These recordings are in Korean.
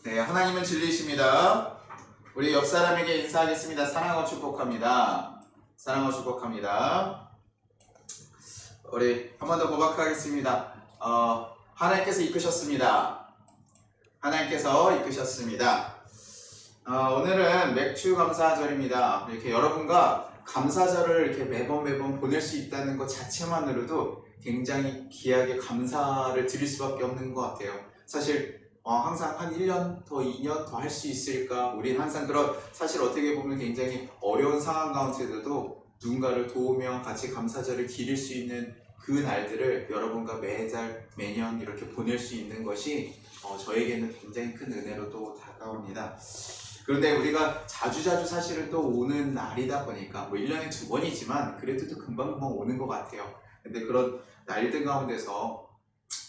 네, 하나님은 진리이십니다. 우리 옆 사람에게 인사하겠습니다. 사랑하고 축복합니다. 사랑하고 축복합니다. 우리 한 번 더 고백하겠습니다. 하나님께서 이끄셨습니다. 하나님께서 이끄셨습니다. 오늘은 맥주 감사절입니다. 이렇게 여러분과 감사절을 이렇게 매번 보낼 수 있다는 것 자체만으로도 굉장히 귀하게 감사를 드릴 수밖에 없는 것 같아요. 사실 항상 한 1년 더 2년 더 할 수 있을까? 우리는 항상 그런 사실 어떻게 보면 굉장히 어려운 상황 가운데서도 누군가를 도우며 같이 감사절을 기릴 수 있는 그 날들을 여러분과 매달 매년 이렇게 보낼 수 있는 것이 저에게는 굉장히 큰 은혜로 또 다가옵니다. 그런데 우리가 자주자주 사실은 또 오는 날이다 보니까 뭐 1년에 2번이지만 그래도 또 금방금방 오는 것 같아요. 근데 그런 날들 가운데서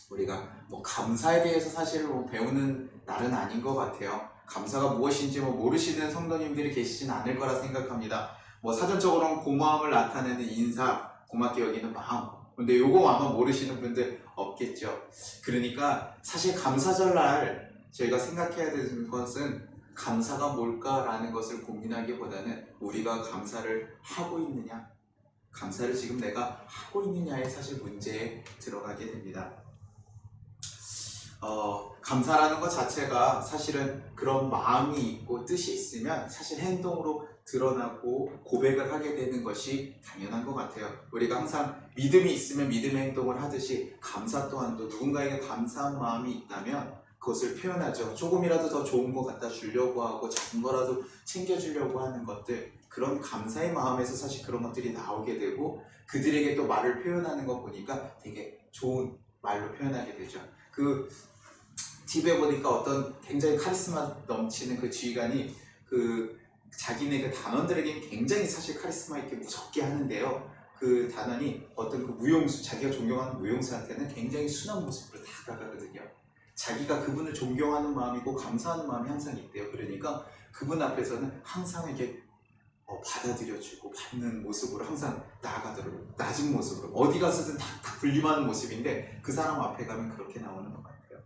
우리가 뭐 감사에 대해서 사실 배우는 날은 아닌 것 같아요. 감사가 무엇인지 모르시는 성도님들이 계시진 않을 거라 생각합니다. 사전적으로는 고마움을 나타내는 인사, 고맙게 여기는 마음. 근데 요거 아마 모르시는 분들 없겠죠. 그러니까 사실 감사절 날 저희가 생각해야 되는 것은 감사가 뭘까라는 것을 고민하기보다는 우리가 감사를 하고 있느냐, 감사를 지금 내가 하고 있느냐에 사실 문제에 들어가게 됩니다. 감사라는 것 자체가 사실은 그런 마음이 있고 뜻이 있으면 사실 행동으로 드러나고 고백을 하게 되는 것이 당연한 것 같아요. 우리가 항상 믿음이 있으면 믿음의 행동을 하듯이 감사 또한도 누군가에게 감사한 마음이 있다면 그것을 표현하죠. 조금이라도 더 좋은 것 갖다 주려고 하고 작은 거라도 챙겨주려고 하는 것들, 그런 감사의 마음에서 사실 그런 것들이 나오게 되고 그들에게 또 말을 표현하는 거 보니까 되게 좋은 말로 표현하게 되죠. 그 TV에 보니까 어떤 굉장히 카리스마 넘치는 그 지휘관이 자기네 그 단원들에게 굉장히 사실 카리스마 있게 무섭게 하는데요. 그 단원이 어떤 그 무용수, 자기가 존경하는 무용수한테는 굉장히 순한 모습으로 다가가거든요. 자기가 그분을 존경하는 마음이고 감사하는 마음이 항상 있대요. 그러니까 그분 앞에서는 항상 이렇게 받아들여주고 받는 모습으로 항상 나아가도록 낮은 모습으로 어디 가서든 다 군림하는 모습인데 그 사람 앞에 가면 그렇게 나오는 것 같아요.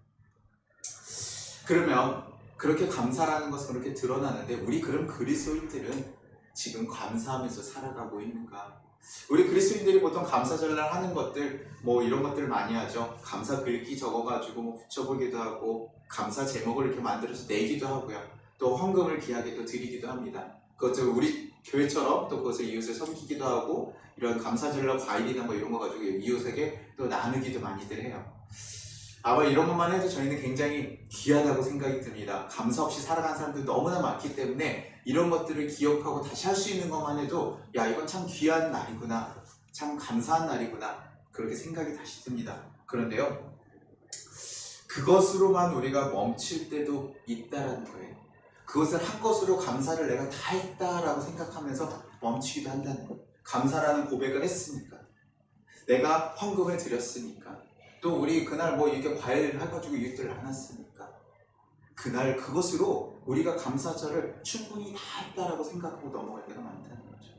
그러면 그렇게 감사라는 것은 그렇게 드러나는데 우리 그럼 그리스도인들은 지금 감사하면서 살아가고 있는가? 우리 그리스도인들이 보통 감사절날 하는 것들 이런 것들 많이 하죠. 감사 글귀 적어가지고 붙여보기도 하고 감사 제목을 이렇게 만들어서 내기도 하고요. 또 헌금을 귀하게 또 드리기도 합니다. 그것을 우리 교회처럼 또 그것을 이웃을 섬기기도 하고 이런 감사절날 과일이나 이런 거 가지고 이웃에게 또 나누기도 많이들 해요. 아마 이런 것만 해도 저희는 굉장히 귀하다고 생각이 듭니다. 감사 없이 살아가는 사람들이 너무나 많기 때문에 이런 것들을 기억하고 다시 할 수 있는 것만 해도 야, 이건 참 귀한 날이구나, 참 감사한 날이구나, 그렇게 생각이 다시 듭니다. 그런데요, 그것으로만 우리가 멈출 때도 있다라는 거예요. 그것을 한 것으로 감사를 내가 다 했다라고 생각하면서 멈추기도 한다는 거예요. 감사라는 고백을 했으니까, 내가 헌금을 드렸으니까, 또 우리 그날 이렇게 과일을 해가지고 이웃들 나눴으니까 그날 그것으로 우리가 감사절을 충분히 다 했다라고 생각하고 넘어갈 때가 많다는 거죠.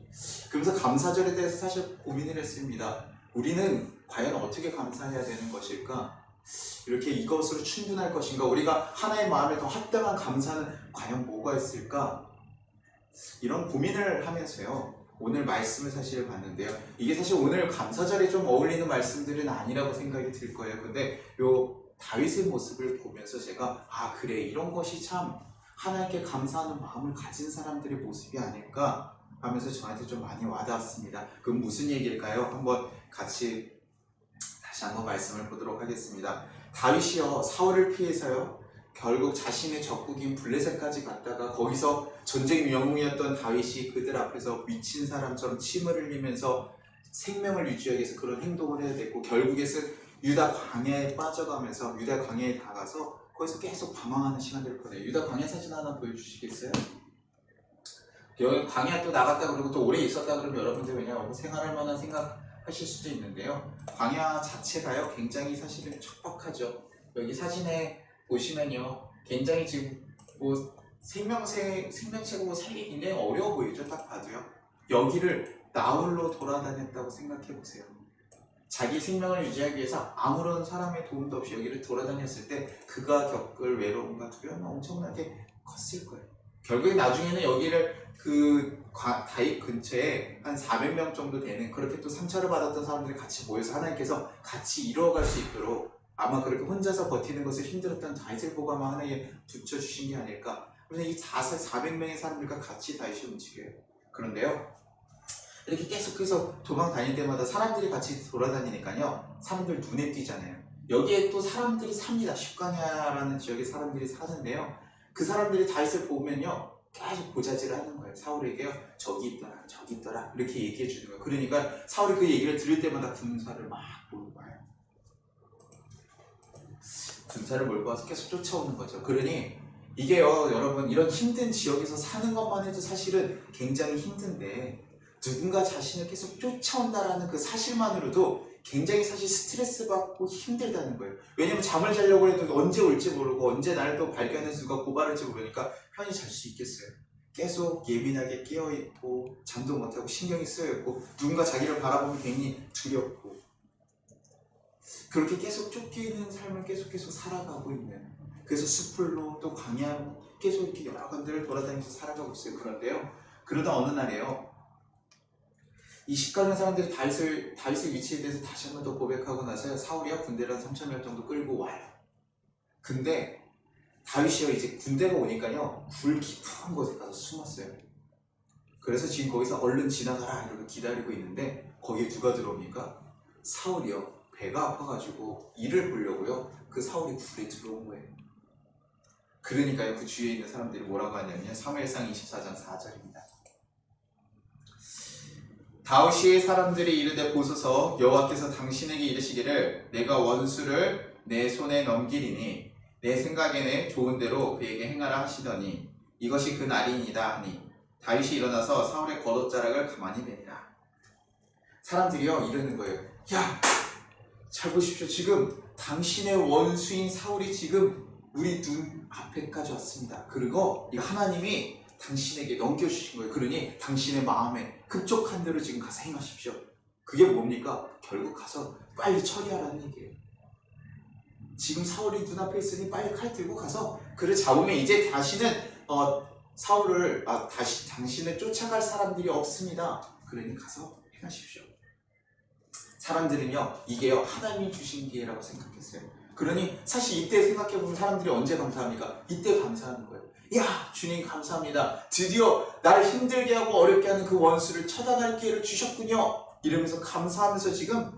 그러면서 감사절에 대해서 사실 고민을 했습니다. 우리는 과연 어떻게 감사해야 되는 것일까? 이렇게 이것으로 충분할 것인가? 우리가 하나의 마음에 더 합당한 감사는 과연 뭐가 있을까? 이런 고민을 하면서요, 오늘 말씀을 사실 봤는데요. 이게 사실 오늘 감사절에 좀 어울리는 말씀들은 아니라고 생각이 들 거예요. 근데 요 다윗의 모습을 보면서 제가 그래, 이런 것이 참 하나님께 감사하는 마음을 가진 사람들의 모습이 아닐까 하면서 저한테 좀 많이 와닿았습니다. 그럼 무슨 얘기일까요? 한번 같이 다시 한번 말씀을 보도록 하겠습니다. 다윗이요, 사울을 피해서요, 결국 자신의 적국인 블레셋까지 갔다가 거기서 전쟁 영웅이었던 다윗이 그들 앞에서 미친 사람처럼 침을 흘리면서 생명을 유지하기 위해서 그런 행동을 해야 됐고, 결국에는 유다 광야에 빠져가면서 유다 광야에 나가서 거기서 계속 방황하는 시간들을 보내요. 유다 광야 사진 하나 보여주시겠어요? 여기 광야 또 나갔다 그러고 또 오래 있었다 그러면 여러분들 왜냐면 생활할 만한 생각하실 수도 있는데요. 광야 자체가요, 굉장히 사실은 척박하죠. 여기 사진에 보시면요, 굉장히 지금 생명체고 살기 굉장히 어려워 보이죠. 딱 봐도요. 여기를 나홀로 돌아다녔다고 생각해 보세요. 자기 생명을 유지하기 위해서 아무런 사람의 도움도 없이 여기를 돌아다녔을 때 그가 겪을 외로움과 두려움은 엄청나게 컸을 거예요. 결국에 나중에는 여기를 다윗 근처에 한 400명 정도 되는, 그렇게 또 상처를 받았던 사람들이 같이 모여서 하나님께서 같이 이루어갈 수 있도록, 아마 그렇게 혼자서 버티는 것을 힘들었던 다윗을 보고 아마 하나님께 붙여주신 게 아닐까. 그래서 이 400명의 사람들과 같이 다윗이 움직여요. 그런데요, 이렇게 계속해서 도망 다닐 때마다 사람들이 같이 돌아다니니까요, 사람들 눈에 띄잖아요. 여기에 또 사람들이 삽니다. 십가냐라는 지역에 사람들이 사는데요, 그 사람들이 다윗을 보면요 계속 고자질을 하는 거예요. 사울에게요, 저기 있더라 저기 있더라 이렇게 얘기해 주는 거예요. 그러니까 사울이 그 얘기를 들을 때마다 군사를 막 몰고 와요. 군사를 몰고 와서 계속 쫓아오는 거죠. 그러니 이게요, 여러분, 이런 힘든 지역에서 사는 것만 해도 사실은 굉장히 힘든데, 누군가 자신을 계속 쫓아온다라는 그 사실만으로도 굉장히 사실 스트레스 받고 힘들다는 거예요. 왜냐면 잠을 자려고 해도 언제 올지 모르고 언제 나를 또 발견해서 누가 고발할지 모르니까 편히 잘 수 있겠어요. 계속 예민하게 깨어있고 잠도 못하고 신경이 쓰여있고 누군가 자기를 바라보면 괜히 두렵고, 그렇게 계속 쫓기는 삶을 계속 살아가고 있는, 그래서 숲을로 또 광야로 계속 이렇게 여러 군데를 돌아다니면서 살아가고 있어요. 그런데요, 그러다 어느 날에요, 이 십가냐 사람들이 다윗의 위치에 대해서 다시 한 번 더 고백하고 나서 사울이야 군대를 한 3,000명 정도 끌고 와요. 근데 다윗이요, 이제 군대가 오니까요 굴 깊은 곳에 가서 숨었어요. 그래서 지금 거기서 얼른 지나가라 이러고 기다리고 있는데, 거기에 누가 들어옵니까? 사울이요, 배가 아파가지고 이를 보려고요 그 사울이 굴에 들어온 거예요. 그러니까요, 그 주위에 있는 사람들이 뭐라고 하냐면요, 사무엘상 24장 4절입니다. 다윗의 사람들이 이르되 보소서, 여호와께서 당신에게 이르시기를 내가 원수를 내 손에 넘기리니 내 생각에는 좋은 대로 그에게 행하라 하시더니 이것이 그 날이니이다 하니 다윗이 일어나서 사울의 겉옷자락을 가만히 베니라. 사람들이요 이러는 거예요. 야, 잘 보십시오. 지금 당신의 원수인 사울이 지금 우리 눈 앞에까지 왔습니다. 그리고 하나님이 당신에게 넘겨주신 거예요. 그러니 당신의 마음에 급족한 대로 지금 가서 행하십시오. 그게 뭡니까? 결국 가서 빨리 처리하라는 얘기예요. 지금 사울이 눈앞에 있으니 빨리 칼 들고 가서 그를 잡으면 이제 다시는 사울을 다시 당신을 쫓아갈 사람들이 없습니다. 그러니 가서 행하십시오. 사람들은요 이게요 하나님이 주신 기회라고 생각했어요. 그러니 사실 이때 생각해보면 사람들이 언제 감사합니까? 이때 감사하는 거예요. 야, 주님 감사합니다. 드디어 나를 힘들게 하고 어렵게 하는 그 원수를 처단할 기회를 주셨군요. 이러면서 감사하면서 지금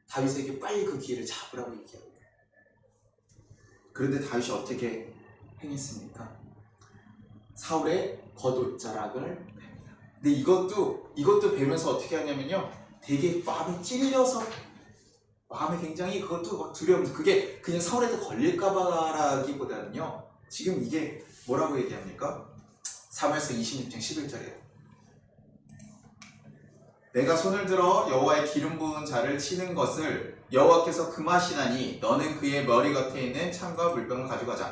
다윗에게 빨리 그 기회를 잡으라고 얘기합니다. 그런데 다윗이 어떻게 행했습니까? 사울의 겉옷자락을 베니다. 근데 이것도 베면서 어떻게 하냐면요, 되게 마음이 찔려서, 마음에 굉장히 그것도 막 두려우면서, 그게 그냥 사울한테 걸릴까봐라기보다는요, 지금 이게 뭐라고 얘기합니까? 사무엘상 26장 11절이에요. 내가 손을 들어 여호와의 기름 부은 자를 치는 것을 여호와께서 금하시나니 너는 그의 머리 겉에 있는 창과 물병을 가지고 가자.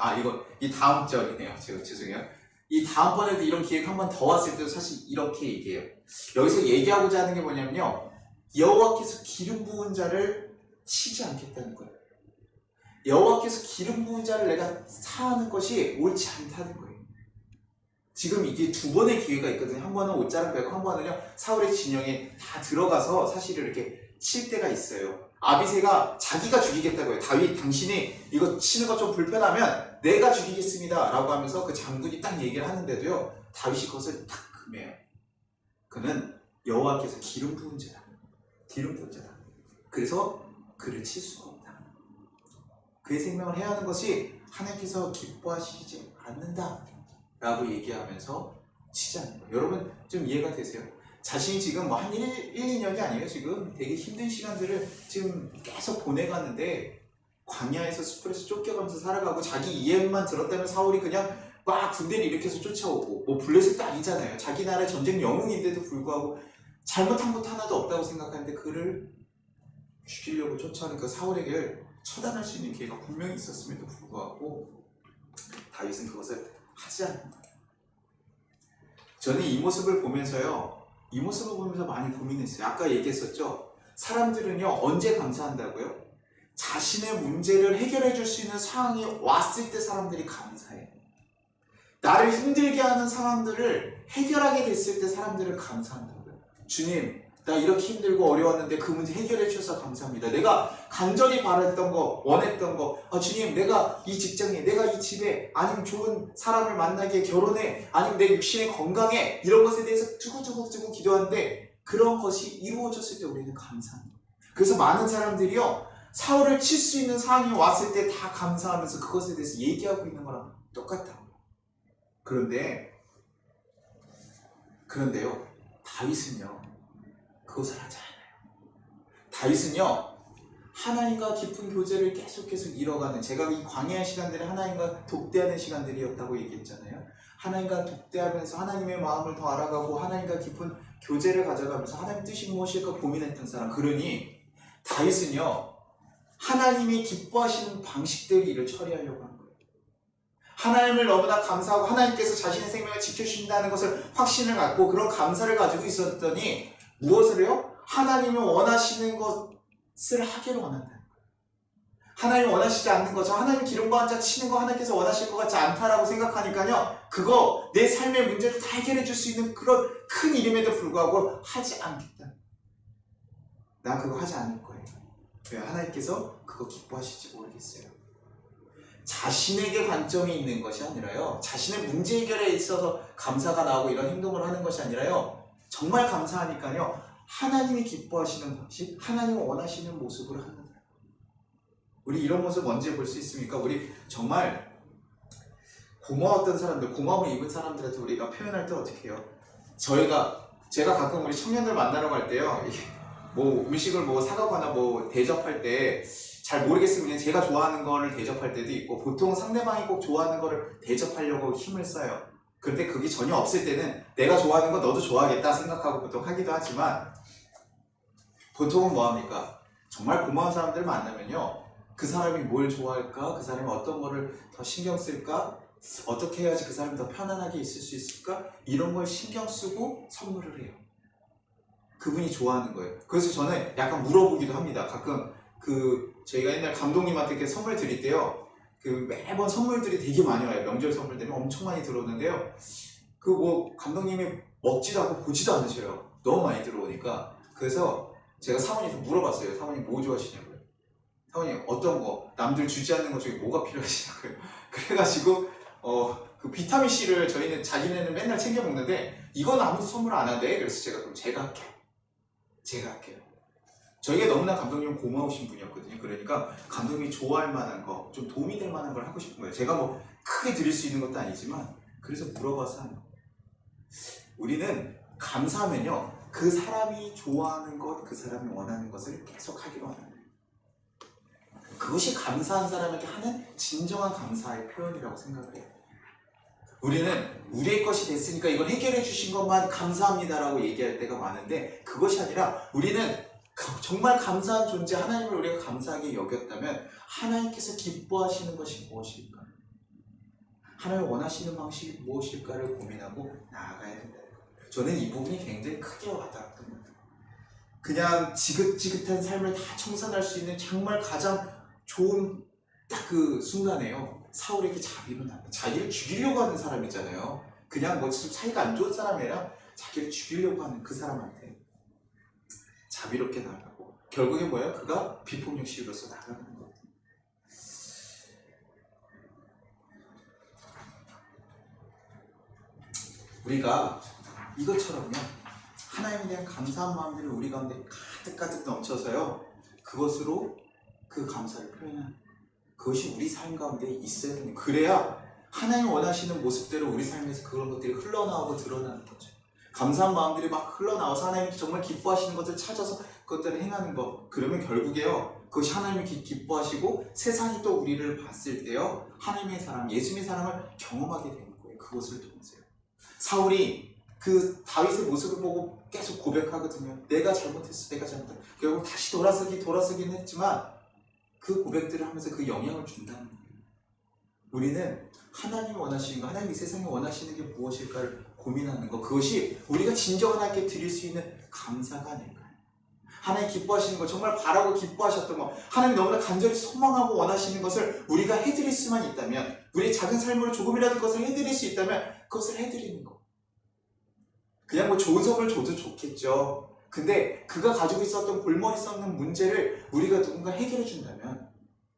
이 다음 절이네요. 죄송해요. 이 다음번에도 이런 기회가 한 번 더 왔을 때도 사실 이렇게 얘기해요. 여기서 얘기하고자 하는 게 뭐냐면요, 여호와께서 기름 부은 자를 치지 않겠다는 거예요. 여호와께서 기름 부은 자를 내가 사하는 것이 옳지 않다는 거예요. 지금 이게 두 번의 기회가 있거든요. 한 번은 옷자락 베고, 한 번은요 사울의 진영에 다 들어가서 사실은 이렇게 칠 때가 있어요. 아비새가 자기가 죽이겠다고 해요. 다윗, 당신이 이거 치는 것 좀 불편하면 내가 죽이겠습니다 라고 하면서 그 장군이 딱 얘기를 하는데도요, 다윗이 그것을 딱 금해요. 그는 여호와께서 기름 부은 자다. 그래서 그를 칠 수가 없다. 그의 생명을 해야 하는 것이 하나님께서 기뻐하시지 않는다 라고 얘기하면서 치지 않는 거예요. 여러분 좀 이해가 되세요? 자신이 지금 한 2년이 아니에요. 지금 되게 힘든 시간들을 지금 계속 보내가는데, 광야에서 숲에서 쫓겨가면서 살아가고, 자기 이해만 들었다면 사울이 그냥 막 군대를 일으켜서 쫓아오고, 뭐 블레셋도 아니잖아요. 자기 나라의 전쟁 영웅인데도 불구하고 잘못한 것 하나도 없다고 생각하는데 그를 죽이려고 쫓아오는 그 사울에게 처단할 수 있는 기회가 분명히 있었음에도 불구하고 다윗은 그것을 하지 않는 거예요. 저는 이 모습을 보면서 많이 고민했어요. 아까 얘기했었죠. 사람들은요, 언제 감사한다고요? 자신의 문제를 해결해 줄 수 있는 상황이 왔을 때 사람들이 감사해요. 나를 힘들게 하는 상황들을 해결하게 됐을 때 사람들은 감사한다고요. 주님, 나 이렇게 힘들고 어려웠는데 그 문제 해결해 주셔서 감사합니다. 내가 간절히 바랬던 거, 원했던 거, 주님, 내가 이 직장에, 내가 이 집에, 아니면 좋은 사람을 만나게, 결혼해, 아니면 내 육신의 건강에, 이런 것에 대해서 두고두고 기도하는데 그런 것이 이루어졌을 때 우리는 감사합니다. 그래서 많은 사람들이요, 사울을 칠 수 있는 상황이 왔을 때 다 감사하면서 그것에 대해서 얘기하고 있는 거랑 똑같다고요. 그런데요, 다윗은요, 그것을 하지 않아요. 다윗은요, 하나님과 깊은 교제를 계속 이뤄가는, 제가 이 광야의 시간들이 하나님과 독대하는 시간들이었다고 얘기했잖아요. 하나님과 독대하면서 하나님의 마음을 더 알아가고 하나님과 깊은 교제를 가져가면서 하나님 뜻이 무엇일까 고민했던 사람. 그러니 다윗은요, 하나님이 기뻐하시는 방식대로 일을 처리하려고 한 거예요. 하나님을 너무나 감사하고 하나님께서 자신의 생명을 지켜주신다는 것을 확신을 갖고 그런 감사를 가지고 있었더니 무엇을 해요? 하나님이 원하시는 것을 하기를 원한다는 거예요. 하나님이 원하시지 않는 거, 저 하나님 기름과 한자 치는 거 하나님께서 원하실 것 같지 않다라고 생각하니까요, 그거 내 삶의 문제를 다 해결해 줄 수 있는 그런 큰 일임에도 불구하고 하지 않겠다. 난 그거 하지 않을 거예요. 왜? 하나님께서 그거 기뻐하실지 모르겠어요. 자신에게 관점이 있는 것이 아니라요, 자신의 문제 해결에 있어서 감사가 나오고 이런 행동을 하는 것이 아니라요, 정말 감사하니까요, 하나님이 기뻐하시는 방식, 하나님이 원하시는 모습으로 하는 거예요. 우리 이런 모습 언제 볼 수 있습니까? 우리 정말 고마웠던 사람들, 고마움을 입은 사람들한테 우리가 표현할 때 어떻게 해요? 제가 가끔 우리 청년들 만나러 갈 때요, 뭐 음식을 뭐 사가거나 뭐 대접할 때 잘 모르겠으면 제가 좋아하는 거를 대접할 때도 있고, 보통 상대방이 꼭 좋아하는 거를 대접하려고 힘을 써요. 그런데 그게 전혀 없을 때는 내가 좋아하는 거 너도 좋아하겠다 생각하고 보통 하기도 하지만, 보통은 뭐합니까? 정말 고마운 사람들 만나면요, 그 사람이 뭘 좋아할까? 그 사람이 어떤 거를 더 신경 쓸까? 어떻게 해야지 그 사람이 더 편안하게 있을 수 있을까? 이런 걸 신경 쓰고 선물을 해요. 그분이 좋아하는 거예요. 그래서 저는 약간 물어보기도 합니다. 가끔 저희가 옛날 감독님한테 이렇게 선물 드릴 때요, 매번 선물들이 되게 많이 와요. 명절 선물들이 엄청 많이 들어오는데요, 감독님이 먹지도 않고 보지도 않으셔요. 너무 많이 들어오니까. 그래서 제가 사모님한테 물어봤어요. 사모님 뭐 좋아하시냐고요. 사모님 어떤 거, 남들 주지 않는 것 중에 뭐가 필요하시냐고요. 그래가지고 그 비타민C를 자기네는 맨날 챙겨 먹는데 이건 아무도 선물 안 한대. 그래서 그럼 제가 할게요. 저에게 너무나 감독님은 고마우신 분이었거든요. 그러니까 감독님이 좋아할 만한 거, 좀 도움이 될 만한 걸 하고 싶은 거예요. 제가 뭐 크게 드릴 수 있는 것도 아니지만, 그래서 물어봐서 하는 거예요. 우리는 감사하면요, 그 사람이 좋아하는 것, 그 사람이 원하는 것을 계속 하기로 하는 거예요. 그것이 감사한 사람에게 하는 진정한 감사의 표현이라고 생각을 해요. 우리는 우리의 것이 됐으니까 이걸 해결해 주신 것만 감사합니다라고 얘기할 때가 많은데, 그것이 아니라 우리는 정말 감사한 존재 하나님을 우리가 감사하게 여겼다면 하나님께서 기뻐하시는 것이 무엇일까? 하나님이 원하시는 방식이 무엇일까를 고민하고 나아가야 된다는 거예요. 저는 이 부분이 굉장히 크게 와닿았던 거예요. 그냥 지긋지긋한 삶을 다 청산할 수 있는 정말 가장 좋은 딱 그 순간에요, 사울에게 자비로 나왔다. 자기를 죽이려고 하는 사람이잖아요. 그냥 뭐 사이가 안 좋은 사람이 아니라 자기를 죽이려고 하는 그 사람한테 자비롭게 나가고, 결국에 뭐예요? 그가 비폭력 시위로서 나가는 거예요. 우리가 이것처럼요, 하나님에 대한 감사한 마음들이 우리 가운데 가득가득 넘쳐서요, 그것으로 그 감사를 표현하는 거예요. 그것이 우리 삶 가운데 있어야 되는 거예요. 그래야 하나님 원하시는 모습대로 우리 삶에서 그런 것들이 흘러나오고 드러나는 거죠. 감사한 마음들이 막 흘러나와서 하나님이 정말 기뻐하시는 것을 찾아서 그것들을 행하는 것, 그러면 결국에요, 그것이 하나님이 기뻐하시고 세상이 또 우리를 봤을 때요, 하나님의 사랑, 예수님의 사랑을 경험하게 되는 거예요. 그것을 통해서요. 사울이 그 다윗의 모습을 보고 계속 고백하거든요. 내가 잘못했어. 결국 다시 돌아서긴 했지만 그 고백들을 하면서 그 영향을 준다는 거예요. 우리는 하나님이 원하시는 거, 하나님이 세상에 원하시는 게 무엇일까를 고민하는 거, 그것이 우리가 진정 하나님께 드릴 수 있는 감사가 아닐까요? 하나님 기뻐하시는 거, 정말 바라고 기뻐하셨던 거, 하나님 너무나 간절히 소망하고 원하시는 것을 우리가 해드릴 수만 있다면, 우리의 작은 삶으로 조금이라도 그것을 해드릴 수 있다면 그것을 해드리는 거. 그냥 뭐 좋은 선물 줘도 좋겠죠. 근데 그가 가지고 있었던 골머리 썩는 문제를 우리가 누군가 해결해 준다면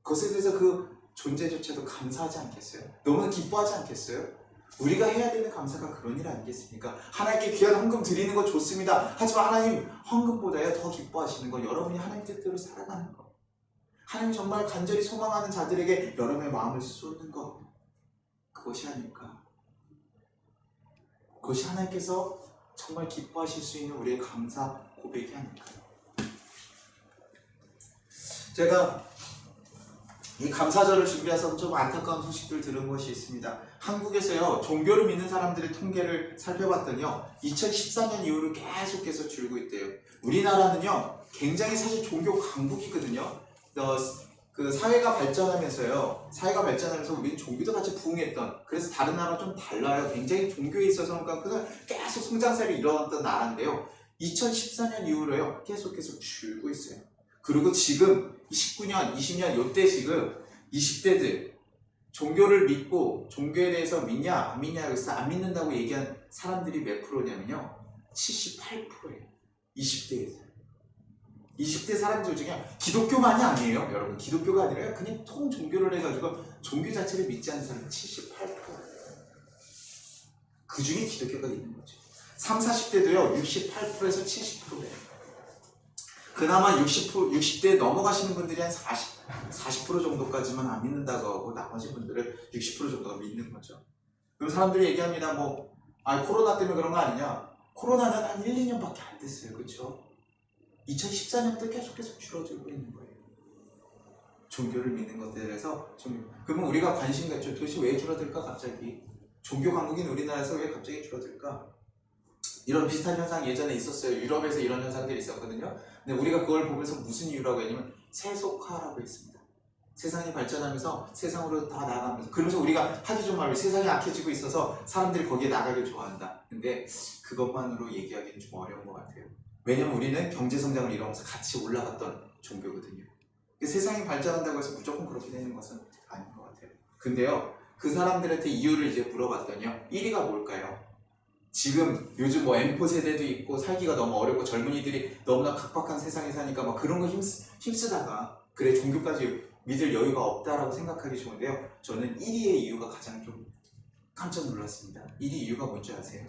그것에 대해서 그 존재조차도 감사하지 않겠어요? 너무나 기뻐하지 않겠어요? 우리가 해야 되는 감사가 그런 일 아니겠습니까? 하나님께 귀한 헌금 드리는 거 좋습니다. 하지만 하나님 헌금보다야 더 기뻐하시는 건 여러분이 하나님 뜻대로 살아가는 것. 하나님 정말 간절히 소망하는 자들에게 여러분의 마음을 쏟는 것. 그것이 아닐까? 그것이 하나님께서 정말 기뻐하실 수 있는 우리의 감사 고백이 아닐까요? 제가 이 감사절을 준비해서 좀 안타까운 소식들 들은 것이 있습니다. 한국에서요, 종교를 믿는 사람들의 통계를 살펴봤더니요, 2014년 이후로 계속해서 줄고 있대요. 우리나라는요, 굉장히 사실 종교 강국이거든요. 그 사회가 발전하면서 우리는 종교도 같이 부흥했던, 그래서 다른 나라와 좀 달라요. 굉장히 종교에 있어서는 계속 성장세를 이뤄왔던 나라인데요. 2014년 이후로요, 계속해서 줄고 있어요. 그리고 지금 19년, 20년 요때 지금 20대들 종교를 믿고 종교에 대해서 믿냐 안 믿냐 그래서 안 믿는다고 얘기한 사람들이 몇 프로냐면요, 78%예요. 20대에서. 20대 사람들 중에 기독교만이 아니에요. 여러분, 기독교가 아니라 그냥 통 종교를 해가지고 종교 자체를 믿지 않는 사람이 78%예요. 그 중에 기독교가 있는 거죠. 30, 40대도요 68%에서 70%예요. 그나마 60대 넘어가시는 분들이 한 40% 정도까지만 안 믿는다고 하고 나머지 분들은 60% 정도가 믿는 거죠. 그럼 사람들이 얘기합니다. 코로나 때문에 그런 거 아니냐? 코로나는 한 1, 2년밖에 안 됐어요. 그렇죠? 2014년부터 계속 줄어들고 있는 거예요. 종교를 믿는 것들에 대해서 그러면 우리가 관심 갖죠. 도대체 왜 줄어들까 갑자기? 종교 강국인 우리나라에서 왜 갑자기 줄어들까? 이런 비슷한 현상 예전에 있었어요. 유럽에서 이런 현상들이 있었거든요. 근데 우리가 그걸 보면서 무슨 이유라고 했냐면 세속화라고 했습니다. 세상이 발전하면서 세상으로 다 나아가면서, 그러면서 우리가 하기 좀 말고 세상이 악해지고 있어서 사람들이 거기에 나가길 좋아한다. 근데 그것만으로 얘기하기는 좀 어려운 것 같아요. 왜냐면 우리는 경제성장을 이루면서 같이 올라갔던 종교거든요. 세상이 발전한다고 해서 무조건 그렇게 되는 것은 아닌 것 같아요. 근데요, 그 사람들한테 이유를 이제 물어봤더니요, 1위가 뭘까요? 지금 요즘 M4 세대도 있고 살기가 너무 어렵고 젊은이들이 너무나 각박한 세상에 사니까 그런 거 힘쓰다가 그래 종교까지 믿을 여유가 없다라고 생각하기 좋은데요, 저는 1위의 이유가 가장 좀 깜짝 놀랐습니다. 1위 이유가 뭔지 아세요?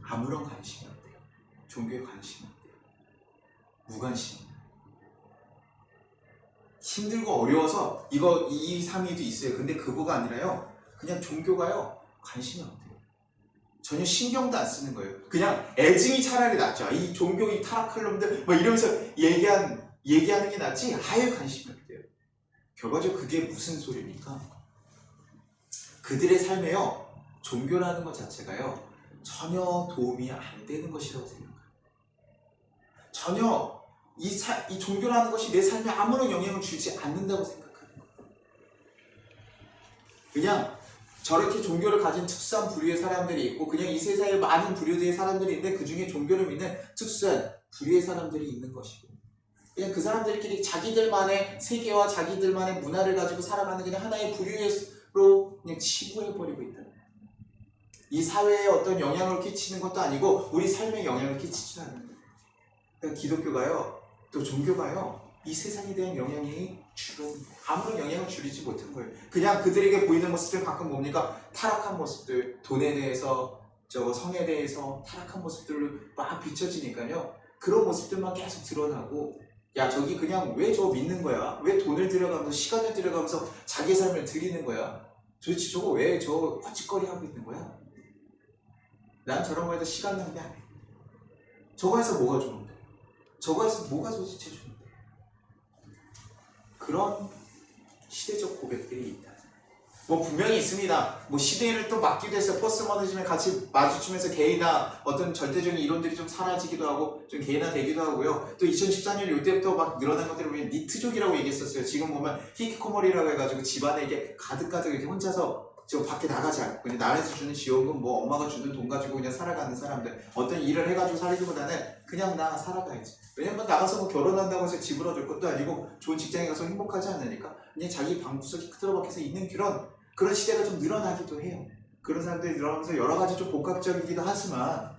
아무런 관심이 없대요. 종교에 관심이 없대요. 무관심. 힘들고 어려워서 이 3위도 있어요. 근데 그거가 아니라요, 그냥 종교가요 관심이 없대요. 전혀 신경도 안 쓰는 거예요. 그냥 애증이 차라리 낫죠. 이 종교 이 타락할 놈들 이러면서 얘기하는 게 낫지 아예 관심이 없대요. 결과적으로 그게 무슨 소리입니까? 그들의 삶에요, 종교라는 것 자체가요 전혀 도움이 안 되는 것이라고 생각해요. 전혀 이 종교라는 것이 내 삶에 아무런 영향을 주지 않는다고 생각하는 거예요. 그냥 저렇게 종교를 가진 특수한 부류의 사람들이 있고, 그냥 이 세상에 많은 부류들의 사람들이 있는데 그 중에 종교를 믿는 특수한 부류의 사람들이 있는 것이고, 그냥 그 사람들끼리 자기들만의 세계와 자기들만의 문화를 가지고 살아가는 그냥 하나의 부류로 그냥 치부해버리고 있다. 이 사회에 어떤 영향을 끼치는 것도 아니고 우리 삶에 영향을 끼치지 않는 거예요. 그러니까 기독교가요, 또 종교가요, 이 세상에 대한 영향이 아무런 영향을 줄이지 못한 거예요. 그냥 그들에게 보이는 모습들 가끔 뭡니까? 타락한 모습들, 돈에 대해서, 성에 대해서 타락한 모습들로 막 비춰지니까요, 그런 모습들만 계속 드러나고, 야 저기 그냥 왜 저거 믿는 거야? 왜 돈을 들여가면서 시간을 들여가면서 자기 삶을 드리는 거야? 도대체 저거 왜 저거 헛짓거리 하고 있는 거야? 난 저런 거에다 시간 낭비 안 해. 저거 해서 뭐가 좋은데? 저거 해서 뭐가 도대체 좋은데? 그런 시대적 고백들이 있다. 분명히 있습니다. 시대를 또 맞기도 해서 포스모더니즘에 같이 마주치면서 개인화, 어떤 절대적인 이론들이 좀 사라지기도 하고 좀 개인화되기도 하고요. 또 2014년 이때부터 막 늘어난 것들을 우리는 니트족이라고 얘기했었어요. 지금 보면 히키코모리라고 해가지고 집안에 이게 가득 이렇게 혼자서 저 밖에 나가지 않고 그냥 나라에서 주는 지원금 뭐 엄마가 주는 돈 가지고 그냥 살아가는 사람들, 어떤 일을 해가지고 살기보다는 그냥 나 살아가야지. 왜냐면 나가서 뭐 결혼한다고 해서 집을 얻을 것도 아니고 좋은 직장에 가서 행복하지 않으니까 그냥 자기 방구석에 틀어박혀서 있는 그런 시대가 좀 늘어나기도 해요. 그런 사람들이 늘어나면서 여러 가지 좀 복합적이기도 하지만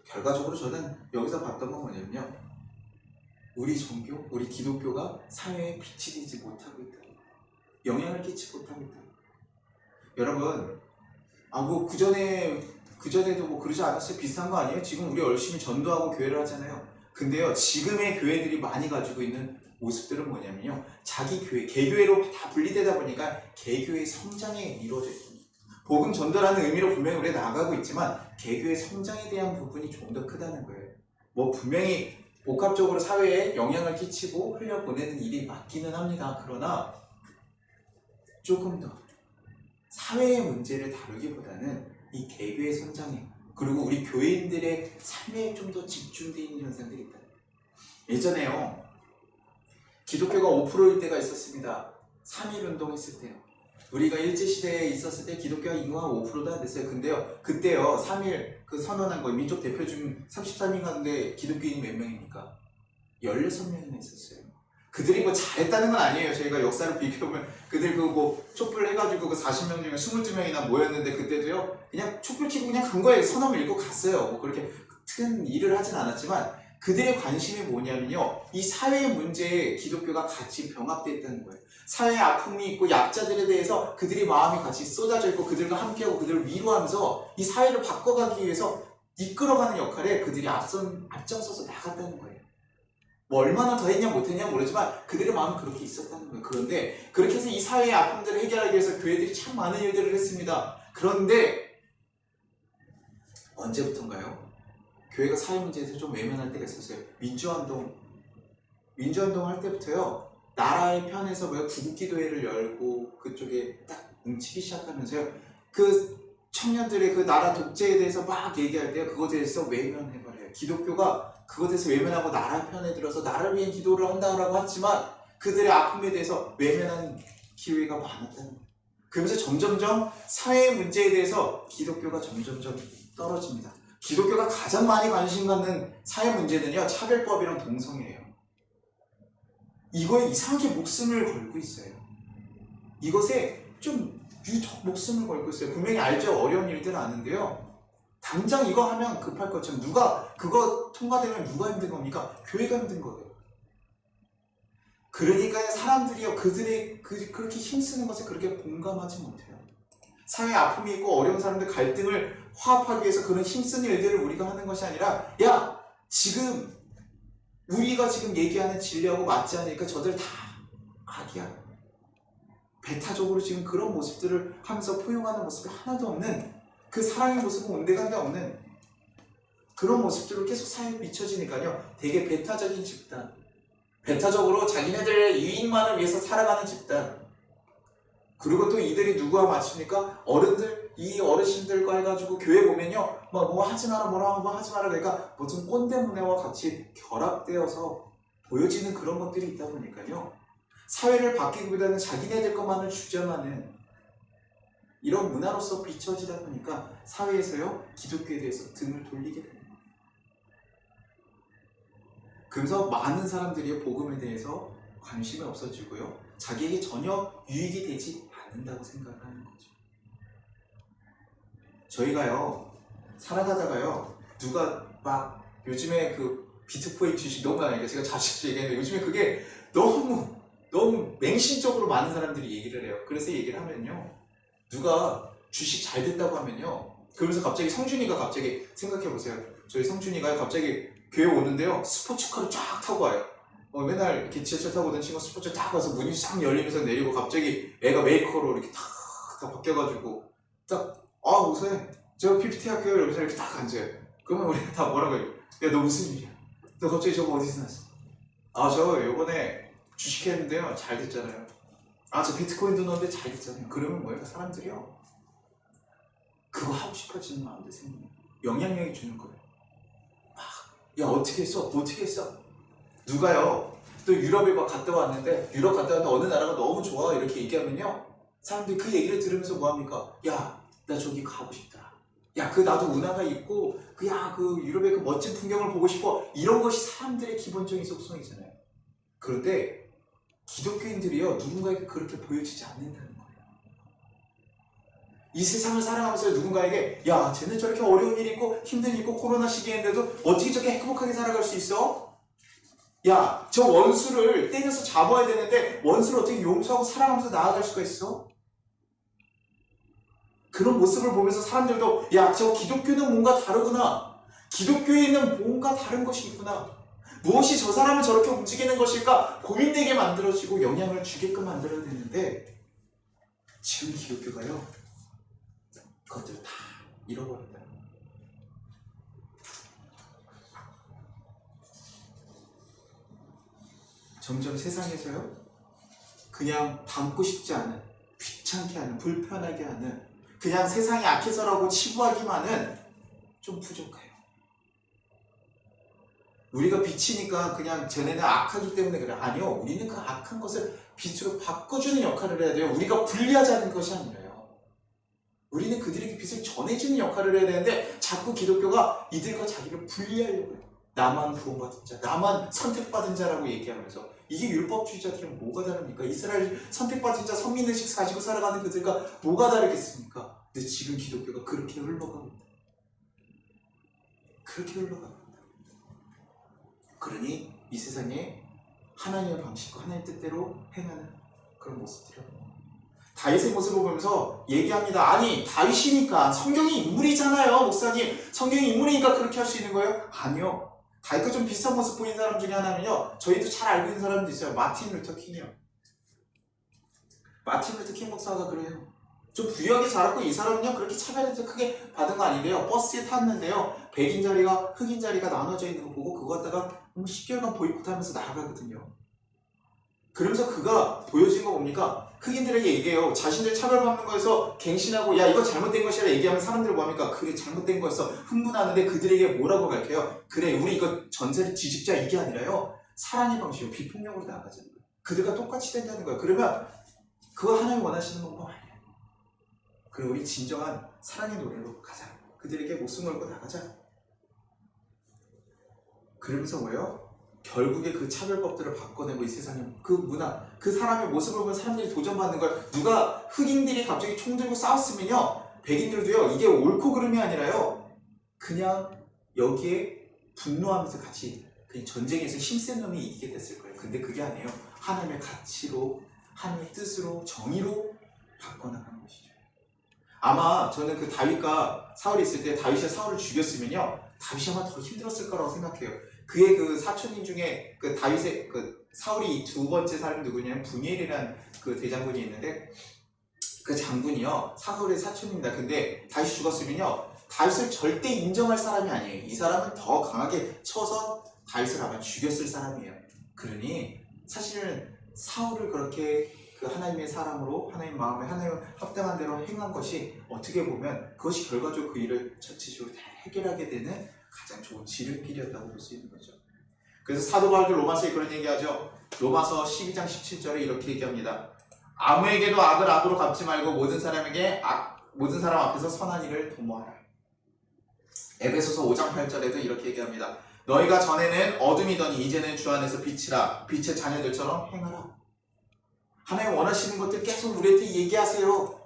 결과적으로 저는 여기서 봤던 건 뭐냐면요, 우리 종교, 우리 기독교가 사회에 빛이 되지 못하고 있다, 영향을 끼치지 못하고 있다. 여러분, 뭐 그전에도 뭐 그러지 않았어요? 비슷한 거 아니에요? 지금 우리 열심히 전도하고 교회를 하잖아요. 근데요, 지금의 교회들이 많이 가지고 있는 모습들은 뭐냐면요, 자기 교회, 개교회로 다 분리되다 보니까 개교의 성장에 이루어져 있습니다. 복음 전도라는 의미로 분명히 우리가 나아가고 있지만 개교의 성장에 대한 부분이 좀 더 크다는 거예요. 뭐 분명히 복합적으로 사회에 영향을 끼치고 흘려보내는 일이 맞기는 합니다. 그러나 조금 더 사회의 문제를 다루기보다는 이 개교의 성장에, 그리고 우리 교회인들의 삶에 좀 더 집중되어 있는 현상들이 있다. 예전에요, 기독교가 5%일 때가 있었습니다. 3.1운동 했을 때요. 우리가 일제시대에 있었을 때 기독교가 인구가 5%도 안 됐어요. 근데요, 그때요, 3.1 그 선언한 거, 민족 대표 중 33명 가운데 기독교인이 몇 명입니까? 16명이나 있었어요. 그들이 뭐 잘했다는 건 아니에요. 저희가 역사를 비교해보면 그들 뭐 촛불 해가지고 그 40명 중에 22명이나 모였는데 그때도요, 그냥 촛불 켜고 그냥 간 거예요. 선언을 읽고 갔어요. 뭐 그렇게 큰 일을 하진 않았지만 그들의 관심이 뭐냐면요, 이 사회의 문제에 기독교가 같이 병합되어 있다는 거예요. 사회에 아픔이 있고 약자들에 대해서 그들이 마음이 같이 쏟아져 있고 그들과 함께하고 그들을 위로하면서 이 사회를 바꿔가기 위해서 이끌어가는 역할에 그들이 앞장서서 나갔다는 거예요. 뭐 얼마나 더 했냐 못했냐 모르지만 그들의 마음은 그렇게 있었다는 거예요. 그런데 그렇게 해서 이 사회의 아픔들을 해결하기 위해서 교회들이 참 많은 일들을 했습니다. 그런데 언제부턴가요? 교회가 사회 문제에서 좀 외면할 때가 있었어요. 민주화운동 할 때부터요, 나라의 편에서 구국기도회를 열고 그쪽에 딱 뭉치기 시작하면서요, 그 청년들의 그 나라 독재에 대해서 막 얘기할 때 그것에 대해서 외면해버려요. 기독교가 그것에 대해서 외면하고 나라 편에 들어서 나라를 위해 기도를 한다고 했지만 그들의 아픔에 대해서 외면하는 기회가 많았다는 거예요. 그러면서 점점점 사회 문제에 대해서 기독교가 점점점 떨어집니다. 기독교가 가장 많이 관심 갖는 사회 문제는요, 차별법이랑 동성애예요. 이거에 이상하게 목숨을 걸고 있어요. 이것에 좀 유독 목숨을 걸고 있어요. 분명히 알죠? 어려운 일들은 아는데요, 당장 이거 하면 급할 것처럼 그거 통과되면 누가 힘든 겁니까? 교회가 힘든 거예요. 그러니까 사람들이요, 그들이 그렇게 힘쓰는 것에 그렇게 공감하지 못해요. 사회에 아픔이 있고 어려운 사람들 갈등을 화합하기 위해서 그런 힘쓰는 일들을 우리가 하는 것이 아니라, 야, 지금 우리가 지금 얘기하는 진리하고 맞지 않으니까 저들 다 악이야. 배타적으로 지금 그런 모습들을 하면서 포용하는 모습이 하나도 없는, 그 사랑의 모습은 온데간데 없는 그런 모습들을 계속 사회에 비춰지니까요, 되게 배타적인 집단, 배타적으로 자기네들의 이익만을 위해서 살아가는 집단. 그리고 또 이들이 누구와 맞춥니까? 이 어르신들과 해가지고 교회 보면요, 뭐 하지 마라, 뭐 하지 마라, 그러니까 무슨 꼰대 문화와 같이 결합되어서 보여지는 그런 것들이 있다 보니까요, 사회를 바뀌기보다는 자기네들 것만을 주장하는 이런 문화로서 비춰지다 보니까 사회에서요, 기독교에 대해서 등을 돌리게 됩니다. 그래서 많은 사람들이 복음에 대해서 관심이 없어지고요, 자기에게 전혀 유익이 되지 않는다고 생각하는 거죠. 저희가요, 살아가다가요, 누가 막 요즘에 그 비트코인 주식 너무 많으니까 제가 자주 얘기하는데, 요즘에 그게 너무 맹신적으로 많은 사람들이 얘기를 해요. 그래서 얘기를 하면요, 누가 주식 잘 됐다고 하면요, 그러면서 갑자기 성준이가 갑자기 생각해보세요. 저희 성준이가 갑자기 교회 오는데요, 스포츠카를 쫙 타고 와요. 맨날 이렇게 지하철 타고 오던 친구가 스포츠카 딱 와서 문이 싹 열리면서 내리고 갑자기 애가 메이커로 이렇게 다 바뀌어가지고 딱, 우선 저 PPT 학교에 이러면서 이렇게 딱 앉아요. 그러면 우리가 다 뭐라고 해요? 야, 너 무슨 일이야? 너 갑자기 저거 어디서 났어? 저 요번에 주식했는데요, 잘 됐잖아요. 저 비트코인도 넣었는데 잘 됐잖아요. 그러면 뭐예요? 사람들이요, 그거 하고 싶어지는 마음도 생겨요. 영향력이 주는 거예요. 야, 어떻게 했어? 누가요, 또 유럽에 막 갔다 왔는데, 유럽 갔다 왔는데 어느 나라가 너무 좋아 이렇게 얘기하면요, 사람들이 그 얘기를 들으면서 뭐합니까? 야, 나 저기 가고 싶다. 야, 나도 운하가 있고 그 유럽의 그 멋진 풍경을 보고 싶어. 이런 것이 사람들의 기본적인 속성이잖아요. 그런데 기독교인들이요, 누군가에게 그렇게 보여지지 않는다는 거예요. 이 세상을 살아가면서 누군가에게 야, 쟤는 저렇게 어려운 일이 있고 힘든 일이 있고 코로나 시기인데도 어떻게 저렇게 행복하게 살아갈 수 있어? 야, 저 원수를 때려서 잡아야 되는데 원수를 어떻게 용서하고 살아가면서 나아갈 수가 있어? 그런 모습을 보면서 사람들도 야, 저 기독교는 뭔가 다르구나. 기독교에는 뭔가 다른 것이 있구나. 무엇이 저 사람을 저렇게 움직이는 것일까 고민되게 만들어지고 영향을 주게끔 만들어야 되는데 지금 기독교가요, 그것들을 다 잃어버린다. 점점 세상에서요, 그냥 닮고 싶지 않은, 귀찮게 하는, 불편하게 하는, 그냥 세상이 악해서라고 치부하기만은 좀 부족해요. 우리가 빛이니까 그냥 쟤네는 악하기 때문에 그래. 아니요, 우리는 그 악한 것을 빛으로 바꿔주는 역할을 해야 돼요. 우리가 분리하자는 것이 아니라요. 우리는 그들에게 빛을 전해주는 역할을 해야 되는데 자꾸 기독교가 이들과 자기를 분리하려고 해요. 나만 구원받은 자, 나만 선택받은 자라고 얘기하면서 이게 율법주의자들은 뭐가 다릅니까? 이스라엘 선택받은 자, 선민의식 가지고 살아가는 그들과 뭐가 다르겠습니까? 근데 지금 기독교가 그렇게 흘러갑니다. 그렇게 흘러갑니다. 그러니 이 세상에 하나님의 방식과 하나님의 뜻대로 행하는 그런 모습들이요. 다윗의 모습을 보면서 얘기합니다. 아니, 다윗이니까 성경이 인물이잖아요, 목사님. 성경이 인물이니까 그렇게 할 수 있는 거예요? 아니요. 다윗과 좀 비슷한 모습 보이는 사람 중에 하나는요, 저희도 잘 알고 있는 사람도 있어요. 마틴 루터 킹이요. 마틴 루터 킹 목사가 그래요. 좀 부유하게 자랐고 이 사람은요, 그렇게 차별을 크게 받은 거 아닌데요. 버스에 탔는데요, 백인 자리가 흑인 자리가 나눠져 있는 거 보고 그거 갖다가 10개월간 보이콧하면서 나가거든요. 그러면서 그가 보여진 거 뭡니까? 흑인들에게 얘기해요. 자신들 차별받는 거에서 갱신하고 야, 이거 잘못된 것이라 얘기하면 사람들이 뭐합니까? 그게 잘못된 거였어. 흥분하는데 그들에게 뭐라고 가르쳐요? 그래, 우리 이거 전세를 뒤집자, 이게 아니라요, 사랑의 방식으로 비폭력으로 나아가자는 거예요. 그들과 똑같이 된다는 거예요. 그러면 그거 하나님 원하시는 방법 아니에요. 그리고 우리 진정한 사랑의 노래로 가자. 그들에게 목숨 걸고 나가자. 그러면서 뭐예요? 결국에 그 차별법들을 바꿔내고 이 세상에 그 문화, 그 사람의 모습을 보면 사람들이 도전받는 걸, 누가 흑인들이 갑자기 총 들고 싸웠으면요, 백인들도요, 이게 옳고 그름이 아니라요, 그냥 여기에 분노하면서 같이 그냥 전쟁에서 힘센 놈이 이기게 됐을 거예요. 근데 그게 아니에요. 하나님의 가치로, 하나님의 뜻으로, 정의로 바꿔나가는 것이죠. 아마 저는 그 다윗과 사울이 있을 때 다윗이 사울을 죽였으면요, 다윗이 아마 더 힘들었을 거라고 생각해요. 그의 그 사촌인 중에 그 다윗의 그 사울이 두 번째 사람이 누구냐면 분이엘이라는 그 대장군이 있는데, 그 장군이요, 사울의 사촌입니다. 근데 다윗이 죽었으면요, 다윗을 절대 인정할 사람이 아니에요. 이 사람은 더 강하게 쳐서 다윗을 아마 죽였을 사람이에요. 그러니 사실은 사울을 그렇게 그 하나님의 사람으로, 하나님 마음에 하나님 합당한 대로 행한 것이 어떻게 보면 그것이 결과적으로 그 일을 전체적으로 다 해결하게 되는 가장 좋은 지름길이었다고 볼 수 있는 거죠. 그래서 사도 바울도 로마서에 그런 얘기하죠. 로마서 12장 17절에 이렇게 얘기합니다. 아무에게도 악을 악으로 갚지 말고 모든 사람 앞에서 선한 일을 도모하라. 에베소서 5장 8절에도 이렇게 얘기합니다. 너희가 전에는 어둠이더니 이제는 주 안에서 빛이라. 빛의 자녀들처럼 행하라. 하나님 원하시는 것들 계속 우리한테 얘기하세요.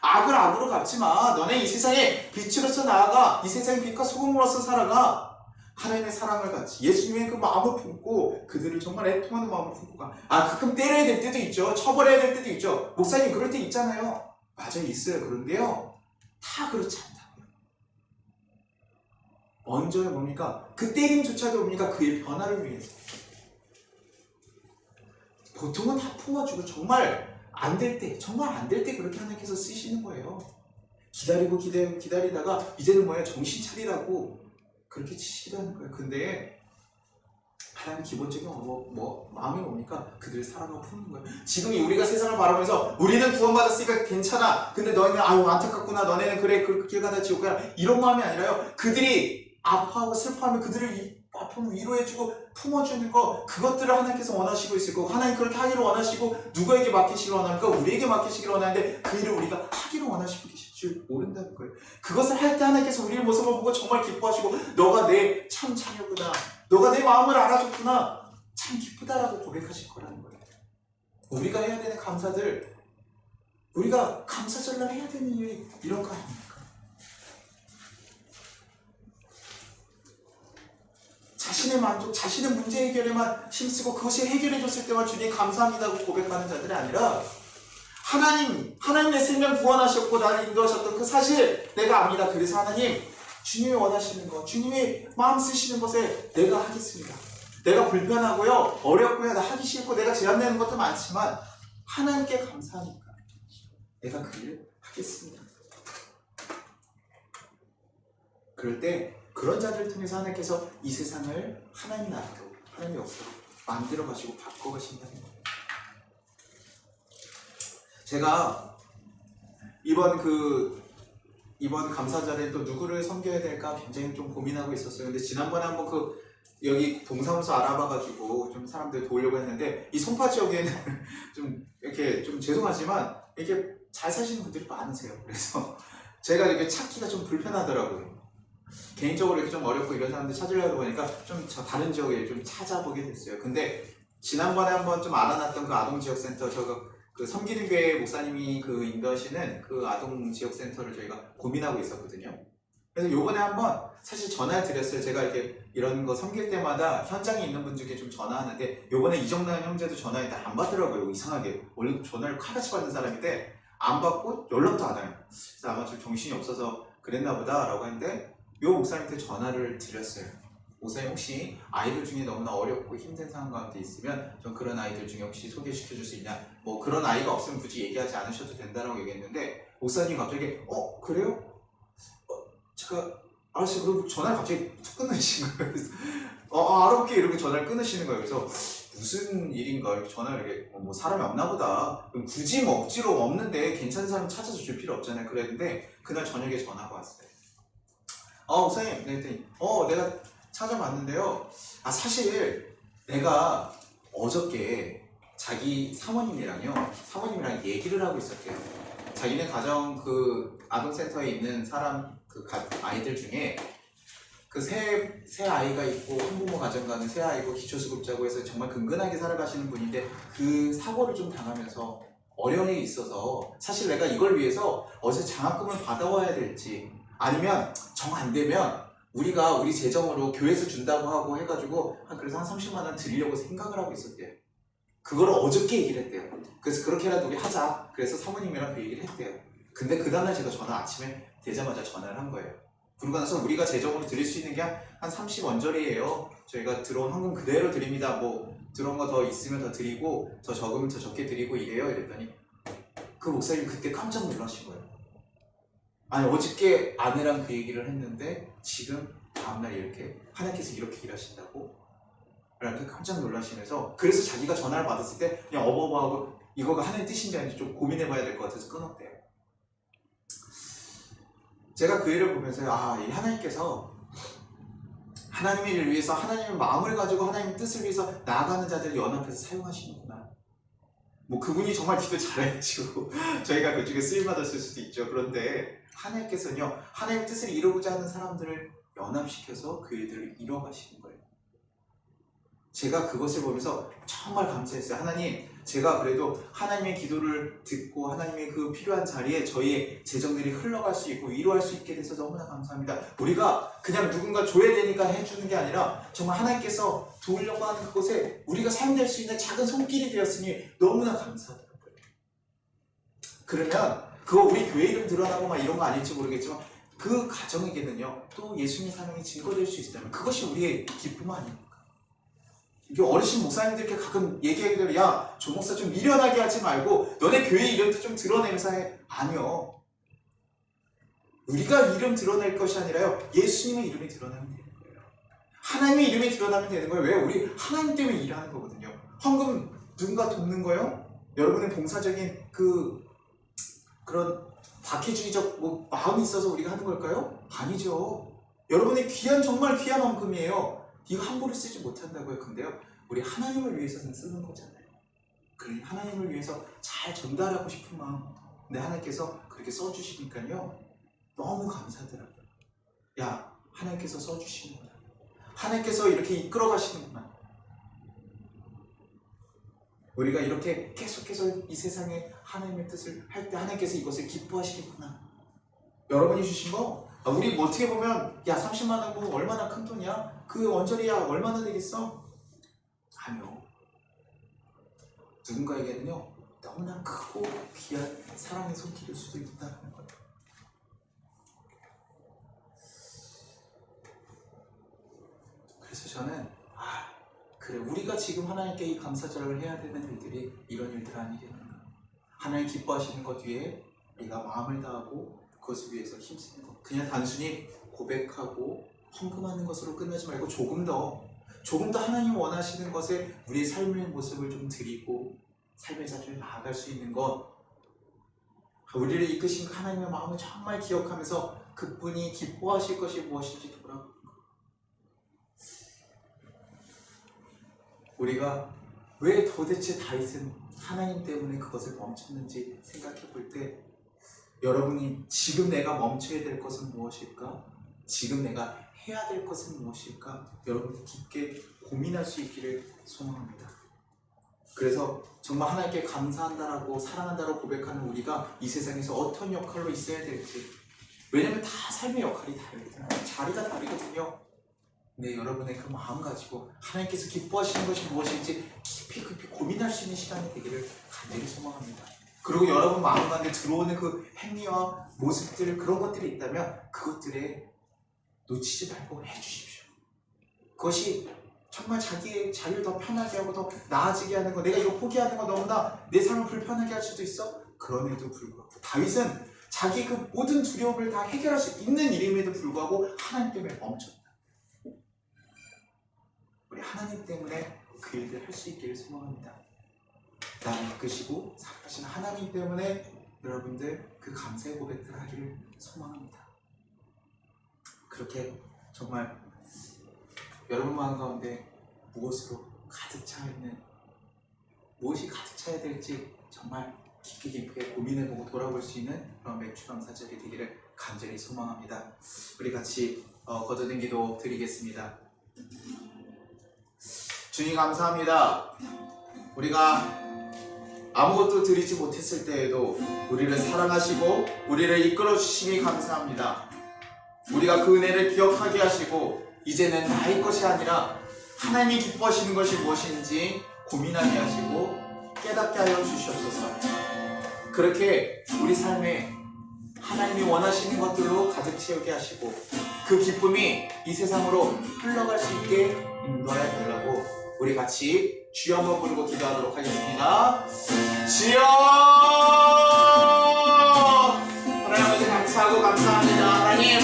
악을 악으로 갚지 마. 너네 이 세상에 빛으로서 나아가. 이 세상의 빛과 소금으로서 살아가. 하나님의 사랑을 같이, 예수님의 그 마음을 품고 그들을 정말 애통하는 마음을 품고 가. 가끔 때려야 될 때도 있죠. 처벌해야 될 때도 있죠. 목사님 그럴 때 있잖아요. 맞아요, 있어요. 그런데요, 다 그렇지 않다고요. 먼저는 뭡니까? 그 때림조차도 뭡니까? 그의 변화를 위해서. 보통은 다 품어주고 정말 안 될 때, 정말 안 될 때 그렇게 하나님께서 쓰시는 거예요. 기다리고 기다리다가 이제는 뭐예요? 정신 차리라고 그렇게 치시기도 하는 거예요. 근데 하나님 기본적인 마음이 뭡니까? 그들을 사랑하고 품는 거예요. 지금 우리가 세상을 바라보면서 우리는 구원받았으니까 괜찮아. 근데 너희는 아유 안타깝구나. 너네는 그래 그 길 가다 지옥 가라. 이런 마음이 아니라요. 그들이 아파하고 슬퍼하면 그들을 아픔을 위로해주고 품어주는 거, 그것들을 하나님께서 원하시고 있을 거고, 하나님 그렇게 하기를 원하시고 누구에게 맡기시길 원합니까? 우리에게 맡기시길 원하는데 그 일을 우리가 하기를 원하시고 계실 줄 모른다는 거예요. 그것을 할 때 하나님께서 우리의 모습을 보고 정말 기뻐하시고, 너가 내 참 자녀구나, 너가 내 마음을 알아줬구나, 참 기쁘다라고 고백하실 거라는 거예요. 우리가 해야 되는 감사들, 우리가 감사절날 해야 되는 일이 이런 거 아닙니까? 자신의 만족, 자신의 문제 해결에만 힘쓰고 그것이 해결해줬을 때만 주님 감사합니다고 고백하는 자들이 아니라, 하나님 내 생명 구원하셨고 나를 인도하셨던 그 사실 내가 압니다. 그래서 하나님, 주님이 원하시는 것, 주님이 마음 쓰시는 것에 내가 하겠습니다. 내가 불편하고요, 어렵고요, 나 하기 싫고 내가 제한되는 것도 많지만 하나님께 감사하니까 내가 그 일을 하겠습니다. 그럴 때 그런 자들을 통해서 하나님께서 이 세상을 하나님 나라로, 하나님의 역사로 만들어 가시고 바꿔 가신다는 거예요. 제가 이번 감사절에 또 누구를 섬겨야 될까 굉장히 좀 고민하고 있었어요. 근데 지난번에 한번 여기 동사무소 알아봐가지고 좀 사람들 도우려고 했는데, 이 송파 지역에는 좀 이렇게 좀 죄송하지만 이렇게 잘 사시는 분들이 많으세요. 그래서 제가 이렇게 찾기가 좀 불편하더라고요. 개인적으로 이렇게 좀 어렵고 이런 사람들 찾으려고 보니까 좀 다른 지역에 좀 찾아보게 됐어요. 근데 지난번에 한번 좀 알아놨던 그 아동지역센터, 그 섬기는 교회 목사님이 그 인도하시는 그 아동지역센터를 저희가 고민하고 있었거든요. 그래서 요번에 한번 사실 전화를 드렸어요. 제가 이렇게 이런 거 섬길 때마다 현장에 있는 분 중에 좀 전화하는데, 요번에 이정남 형제도 전화했는데 안 받더라고요. 이상하게. 원래 전화를 칼같이 받는 사람인데 안 받고 연락도 안 해요. 그래서 아마 좀 정신이 없어서 그랬나 보다 라고 했는데, 요 목사님한테 전화를 드렸어요. 목사님, 혹시 아이들 중에 너무나 어렵고 힘든 상황 가운데 있으면 좀 그런 아이들 중에 혹시 소개시켜 줄 수 있냐, 뭐 그런 아이가 없으면 굳이 얘기하지 않으셔도 된다라고 얘기했는데, 목사님 갑자기 그래요? 제가 알았어요. 그럼 전화를 갑자기 툭 끊으신 거예요. 그래서 알아볼게 이렇게 전화를 끊으시는 거예요. 그래서 무슨 일인가 이렇게 전화를 이렇게 뭐 사람이 없나 보다, 그럼 굳이 뭐 억지로 없는데 괜찮은 사람 찾아서 줄 필요 없잖아요. 그랬는데 그날 저녁에 전화가 왔어요. 목사님, 그랬더니 내가 찾아봤는데요, 사실 내가 어저께 자기 사모님이랑 얘기를 하고 있었대요. 자기네 가정 그 아동센터에 있는 사람 아이들 중에 그 새 아이가 있고 한부모 가정 가는 새 아이고 기초수급자고 해서 정말 근근하게 살아가시는 분인데, 그 사고를 좀 당하면서 어려운 일이 있어서 사실 내가 이걸 위해서 어제 장학금을 받아와야 될지, 아니면 정 안 되면 우리가 우리 재정으로 교회에서 준다고 하고 해가지고 그래서 한 30만 원 드리려고 생각을 하고 있었대요. 그걸 어저께 얘기를 했대요. 그래서 그렇게라도 우리 하자. 그래서 사모님이랑 그 얘기를 했대요. 근데 그 다음날 제가 아침에 되자마자 전화를 한 거예요. 그러고 나서 우리가 재정으로 드릴 수 있는 게 한 30원절이에요. 저희가 들어온 헌금 그대로 드립니다. 뭐 들어온 거 더 있으면 더 드리고 더 적으면 더 적게 드리고 이래요. 이랬더니 그 목사님이 그때 깜짝 놀라신 거예요. 아니, 어저께 아내랑 그 얘기를 했는데 지금 다음날 이렇게 하나님께서 이렇게 일하신다고? 라고 깜짝 놀라시면서, 그래서 자기가 전화를 받았을 때 그냥 어버버하고 이거가 하나님 뜻인지 아닌지 좀 고민해봐야 될 것 같아서 끊었대요. 제가 그 일을 보면서 이 하나님께서 하나님의 일을 위해서, 하나님의 마음을 가지고 하나님의 뜻을 위해서 나아가는 자들을 연합해서 사용하시는구나. 뭐 그분이 정말 기도 잘해가지고 저희가 그쪽에 쓰임받았을 수도 있죠. 그런데 하나님께서는요, 하나님의 뜻을 이루고자 하는 사람들을 연합시켜서 그 일들을 이뤄가시는 거예요. 제가 그것을 보면서 정말 감사했어요. 하나님, 제가 그래도 하나님의 기도를 듣고 하나님의 그 필요한 자리에 저희의 재정들이 흘러갈 수 있고 위로할 수 있게 돼서 너무나 감사합니다. 우리가 그냥 누군가 줘야 되니까 해주는 게 아니라 정말 하나님께서 도우려고 하는 그곳에 우리가 사용될 수 있는 작은 손길이 되었으니 너무나 감사하더라고요. 그러면 그거 우리 교회 이름 드러나고 막 이런 거 아닐지 모르겠지만 그 가정에게는요, 또 예수님 사명이 증거될 수 있다면 그것이 우리의 기쁨 아닙니까? 이게 어르신 목사님들께 가끔 얘기하게 되면, 야, 조 목사 좀 미련하게 하지 말고 너네 교회 이름도 좀 드러내면서 해. 아니요. 우리가 이름 드러낼 것이 아니라요, 예수님의 이름이 드러나면 되는 거예요. 하나님의 이름이 드러나면 되는 거예요. 왜? 우리 하나님 때문에 일하는 거거든요. 헌금 누군가 돕는 거요? 여러분의 봉사적인 그런 박해주의적 마음이 있어서 우리가 하는 걸까요? 아니죠. 여러분의 정말 귀한 헌금이에요. 이거 함부로 쓰지 못한다고요. 근데요, 우리 하나님을 위해서 쓰는 거잖아요. 그러니 하나님을 위해서 잘 전달하고 싶은 마음, 근데 하나님께서 그렇게 써주시니까요, 너무 감사하더라고요. 야, 하나님께서 써주시는구나. 하나님께서 이렇게 이끌어 가시는구나. 우리가 이렇게 계속해서 이 세상에 하나님의 뜻을 할 때 하나님께서 이것을 기뻐하시겠구나. 여러분이 주신 거, 우리 뭐 어떻게 보면 야 30만 원 뭐 얼마나 큰 돈이야? 그 언저리야 얼마나 되겠어? 아니요. 누군가에게는요 너무나 크고 귀한 사랑의 손길일 수도 있다는 거예요. 그래서 저는 그래, 우리가 지금 하나님께 이 감사절을 해야 되는 일들이 이런 일들 아니겠는가. 하나님 기뻐하시는 것 위에 우리가 마음을 다하고 그것을 위해서 힘쓰는 것, 그냥 단순히 고백하고 헌금하는 것으로 끝나지 말고 조금 더 하나님 원하시는 것에 우리의 삶의 모습을 좀 드리고 삶의 자리를 나아갈 수 있는 것, 우리를 이끄신 하나님의 마음을 정말 기억하면서 그분이 기뻐하실 것이 무엇인지 돌아보는 것. 우리가 왜 도대체 다윗은 하나님 때문에 그것을 멈췄는지 생각해 볼 때, 여러분이 지금 내가 멈춰야 될 것은 무엇일까? 지금 내가 해야 될 것은 무엇일까? 여러분이 깊게 고민할 수 있기를 소망합니다. 그래서 정말 하나님께 감사한다라고 사랑한다라고 고백하는 우리가 이 세상에서 어떤 역할로 있어야 될지, 왜냐면 다 삶의 역할이 다르거든요. 자리가 다르거든요. 네, 여러분의 그 마음 가지고 하나님께서 기뻐하시는 것이 무엇인지 깊이 고민할 수 있는 시간이 되기를 간절히 소망합니다. 그리고 여러분 마음 가운데 들어오는 그 행위와 모습들, 그런 것들이 있다면 그것들에 놓치지 말고 해주십시오. 그것이 정말 자기를 더 편하게 하고 더 나아지게 하는 거, 내가 이거 포기하는 거 너무나 내 삶을 불편하게 할 수도 있어? 그럼에도 불구하고 다윗은 자기 그 모든 두려움을 다 해결할 수 있는 일임에도 불구하고 하나님 때문에 멈췄다. 우리 하나님 때문에 그 일을 할 수 있기를 소망합니다. 나를 이끄시고 살아가신 하나님 때문에 여러분들 그 감사의 고백들을 하기를 소망합니다. 그렇게 정말 여러분 마음 가운데 무엇으로 가득 차 있는, 무엇이 가득 차야 될지 정말 깊게 고민해보고 돌아볼 수 있는 그런 맥주감사절이 되기를 간절히 소망합니다. 우리 같이 거듭된 기도 드리겠습니다. 주님 감사합니다. 우리가 아무것도 드리지 못했을 때에도 우리를 사랑하시고 우리를 이끌어 주심이 감사합니다. 우리가 그 은혜를 기억하게 하시고 이제는 나의 것이 아니라 하나님이 기뻐하시는 것이 무엇인지 고민하게 하시고 깨닫게 하여 주시옵소서. 그렇게 우리 삶에 하나님이 원하시는 것들로 가득 채우게 하시고 그 기쁨이 이 세상으로 흘러갈 수 있게 인도하여 달라고 우리 같이 주여 한번 부르고 기도하도록 하겠습니다. 주여! 하나님 아버지 감사하고 감사합니다. 하나님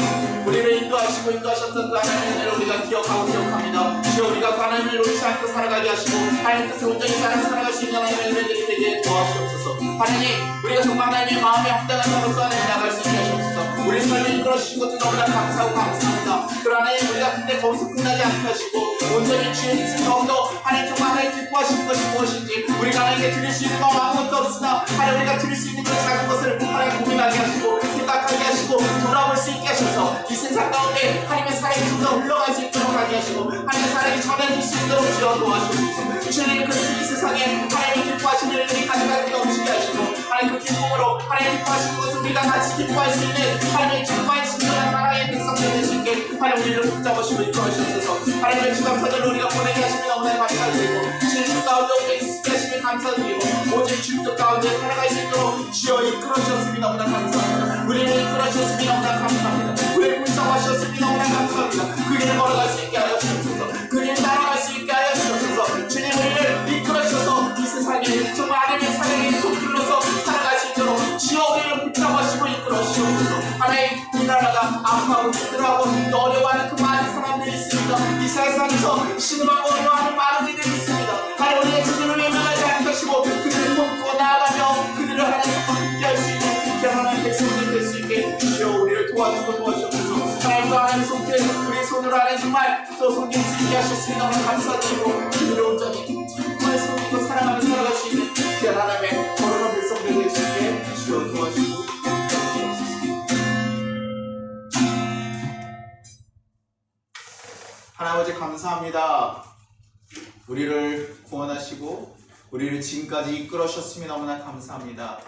우리를 인도하시고 인도하셨던 그 하나님의 은혜를 우리가 기억합니다. 주여, 우리가 그 하나님을 놓지 않고 살아가게 하시고 하나님 뜻을 온전히 살아갈 수 있는 하나님의 은혜들이 되게 도와주시옵소서. 하나님 우리가 정말 하나님의 마음에 합당한 자로서 하나님 나갈 수 있게 하시옵소서. 우리 삶을 이끌어주신 것도 너무나 감사하고 감사합니다. 그러나 하나님 우리가 근데 거기서 끝나지 않게 하시고 온전히 주의 뜻을 더욱더 하나님 정말 하나님 기뻐하시는 것이 무엇인지 우리가 하나님께 드릴 수 있는 건 아무것도 없으나 하나님 우리가 드릴 수 있는 그 작은 것을 하나님 고민하게 하시고 생각하게 하시고 돌아볼 수 있게 하셔서 이 세상 가운데 하나님의 사랑이 좀 더 흘러갈 수 있도록 하게 하시고 하나님의 사랑이 전해질 수 있도록 주여 도와주옵소서. 주님 그 이 세상에 하나님이 기뻐하시는 일들이 가져가는 게 넘치게 하시고 하나님 그 기쁨으로 하나님 기뻐하시는 것을 우리가 같이 기뻐할 수 있는 하나님의 정말 진정한 하나님의 백성들 되시게 하나님 우리를 붙잡으시고 이끌어주셔서 하나님의 주감사절로 우리가 보내게 하시면 너무나 감사드리고 주님 가운데 오게 있게 하시면 감사드리고 오직 주님 가운데 살아갈 수 있도록 주여 이끌어주셨으니 너무나 감사합니다. 우리를 이끌어주셨으니 너무나 감사합니다. 우리를 붙잡으셨으니 너무나 감사합니다. 그 길을 걸어갈 수 있게 하여 주옵소서. 그 길을 따라갈 수 있게 하여 주옵소서. 주님 우리를 이끌어주셔서 이 세상에 정말 하나님의 사랑의 손길로서 살아갈 수 있도록 주여 우리를 붙잡으시고 이끌어주옵소서. 하나님 이 나라가 아파하고 힘들어하고 어려워하는 그 많은 사람들이 있습니다. 이 세상에서 신음하고 어려워하는 많은 이들이 있습니다. 하나님 우리의 주님을 외면하지 않으시고 그들을 돕고 나아가며 그들을 하나님과 함께 할 수 있는 귀한 하나님의 백성들 될 수 있게 주여 우리를 도와주고 도와주옵소서. 하나님과 하나님의 손길 우리 손으로 하나님 정말 또 섬길 수 있게 하셨으니 너무 감사드리고 우리를 온전히 정말 섬기고 사랑하며 살아갈 수 있는 귀한 하나님의 거룩한 백성들 될 수 있게 주여 도와주시고 하나님 아버지 감사합니다. 우리를 구원하시고 우리를 지금까지 이끌어주셨음이 너무나 감사합니다.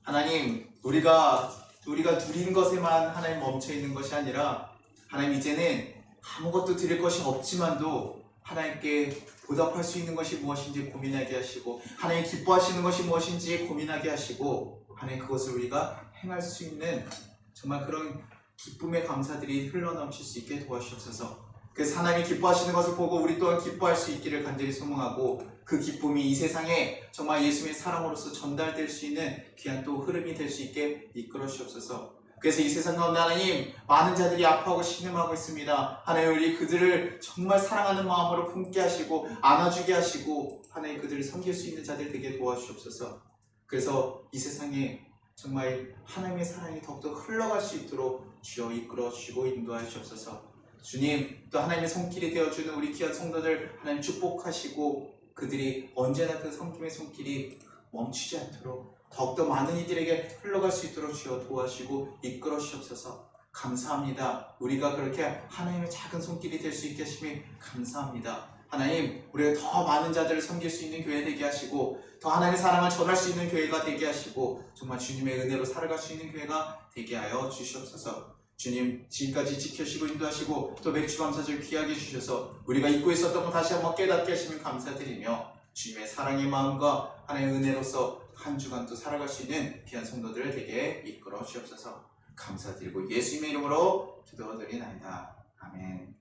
하나님 우리가 누린 것에만 하나님 멈춰 있는 것이 아니라 하나님 이제는 아무것도 드릴 것이 없지만도 하나님께 보답할 수 있는 것이 무엇인지 고민하게 하시고 하나님 기뻐하시는 것이 무엇인지 고민하게 하시고 하나님 그것을 우리가 행할 수 있는 정말 그런 기쁨의 감사들이 흘러넘칠 수 있게 도와주옵소서. 그래서 하나님이 기뻐하시는 것을 보고 우리 또한 기뻐할 수 있기를 간절히 소망하고 그 기쁨이 이 세상에 정말 예수님의 사랑으로서 전달될 수 있는 귀한 또 흐름이 될 수 있게 이끌어 주옵소서. 그래서 이 세상 가운데 하나님 많은 자들이 아파하고 신음하고 있습니다. 하나님 우리 그들을 정말 사랑하는 마음으로 품게 하시고 안아주게 하시고 하나님 그들을 섬길 수 있는 자들 되게 도와주옵소서. 그래서 이 세상에 정말 하나님의 사랑이 더욱더 흘러갈 수 있도록 주여 이끌어 주시고 인도하여 주옵소서. 주님 또 하나님의 손길이 되어주는 우리 귀한 성도들 하나님 축복하시고 그들이 언제나 그 섬김의 손길이 멈추지 않도록 더욱더 많은 이들에게 흘러갈 수 있도록 주여 도와주시고 이끌어 주옵소서. 감사합니다. 우리가 그렇게 하나님의 작은 손길이 될 수 있게 하심이 감사합니다. 하나님 우리가 더 많은 자들을 섬길 수 있는 교회 되게 하시고 더 하나님의 사랑을 전할 수 있는 교회가 되게 하시고 정말 주님의 은혜로 살아갈 수 있는 교회가 되게 하여 주시옵소서. 주님 지금까지 지켜주시고 인도하시고 또 맥주감사절 귀하게 해주셔서 우리가 잊고 있었던 거 다시 한번 깨닫게 하시면 감사드리며 주님의 사랑의 마음과 하나님의 은혜로서 한 주간 또 살아갈 수 있는 귀한 성도들을 되게 이끌어 주옵소서. 감사드리고 예수님의 이름으로 기도드리나이다. 아멘.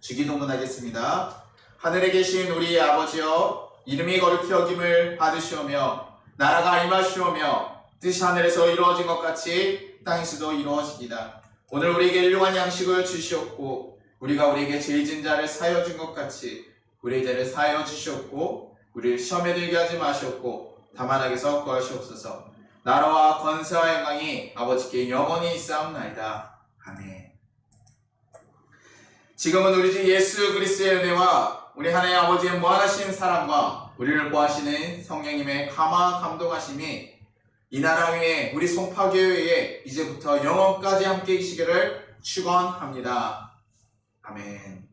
주기도문하겠습니다. 하늘에 계신 우리 아버지여 이름이 거룩히 여김을 받으시오며 나라가 임하시오며 뜻이 하늘에서 이루어진 것 같이 땅에서도 이루어지이다. 오늘 우리에게 일용할 양식을 주시옵고 우리가 우리에게 죄 지은 자를 사하여 준 것 같이 우리의 죄를 사하여 주시옵고 우리를 시험에 들게 하지 마시옵고 다만 악에서 구하시옵소서. 나라와 권세와 영광이 아버지께 영원히 있사옵나이다. 아멘. 지금은 우리 주 예수 그리스도의 은혜와 우리 하나님 아버지의 무한하신 사랑과 우리를 보하시는 성령님의 감화 감동하심이 이 나라 위에 우리 송파교회에 이제부터 영원까지 함께 계시기를 축원합니다. 아멘.